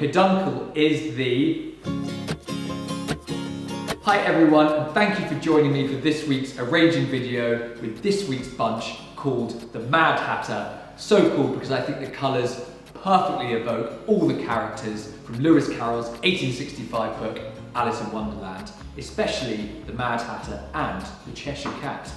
peduncle is the... Hi everyone, and thank you for joining me for this week's arranging video with this week's bunch called the Mad Hatter. So cool because I think the colours perfectly evoke all the characters from Lewis Carroll's 1865 book Alice in Wonderland, especially the Mad Hatter and the Cheshire Cat.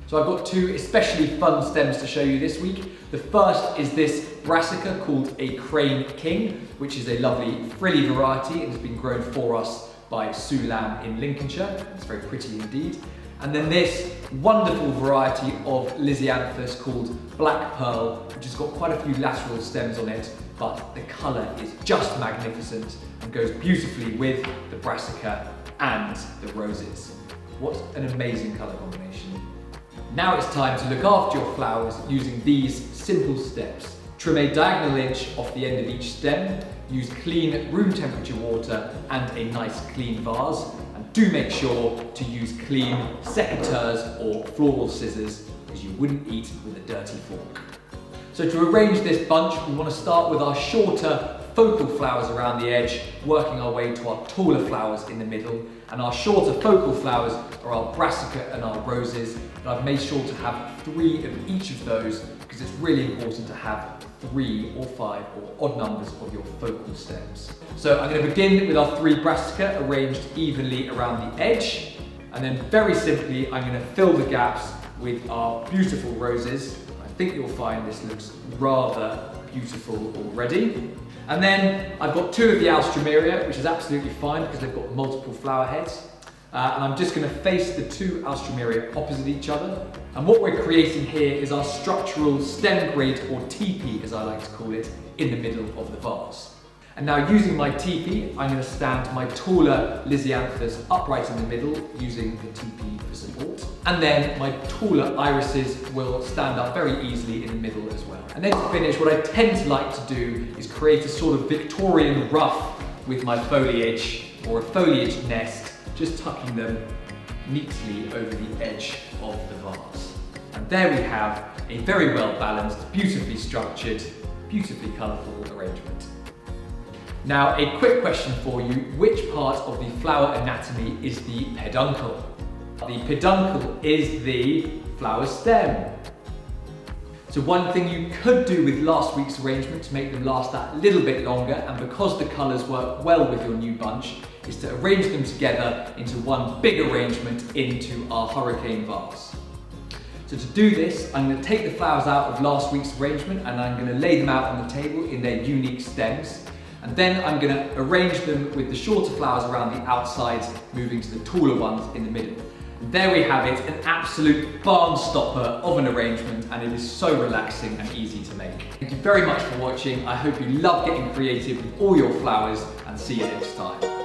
So I've got two especially fun stems to show you this week. The first is this brassica called a Crane King, which is a lovely frilly variety and has been grown for us by Sue Lamb in Lincolnshire. It's very pretty indeed. And then this wonderful variety of Lisianthus called Black Pearl, which has got quite a few lateral stems on it, but the colour is just magnificent and goes beautifully with the brassica and the roses. What an amazing colour combination. Now it's time to look after your flowers using these simple steps. Trim a diagonal inch off the end of each stem, use clean room temperature water and a nice clean vase, and do make sure to use clean secateurs or floral scissors because you wouldn't eat with a dirty fork. So to arrange this bunch, we want to start with our shorter focal flowers around the edge, working our way to our taller flowers in the middle. And our shorter focal flowers are our brassica and our roses. And I've made sure to have 3 of each of those because it's really important to have 3 or 5 or odd numbers of your focal stems. So I'm going to begin with our 3 brassica arranged evenly around the edge. And then very simply, I'm going to fill the gaps with our beautiful roses. I think you'll find this looks rather beautiful already. And then I've got 2 of the alstroemeria, which is absolutely fine because they've got multiple flower heads. And I'm just going to face the 2 alstroemeria opposite each other. And what we're creating here is our structural stem grid, or teepee as I like to call it, in the middle of the vase. And now using my teepee, I'm going to stand my taller Lisianthus upright in the middle using the teepee for support. And then my taller irises will stand up very easily in the middle as well. And then to finish, what I tend to like to do is create a sort of Victorian ruff with my foliage, or a foliage nest, just tucking them neatly over the edge of the vase. And there we have a very well balanced, beautifully structured, beautifully colourful arrangement. Now, a quick question for you: which part of the flower anatomy is the peduncle? The peduncle is the flower stem. So one thing you could do with last week's arrangement to make them last that little bit longer, and because the colours work well with your new bunch, is to arrange them together into one big arrangement into our hurricane vase. So to do this, I'm going to take the flowers out of last week's arrangement and I'm going to lay them out on the table in their unique stems. And then I'm going to arrange them with the shorter flowers around the outsides, moving to the taller ones in the middle. And there we have it, an absolute barn stopper of an arrangement, and it is so relaxing and easy to make. Thank you very much for watching. I hope you love getting creative with all your flowers, and see you next time.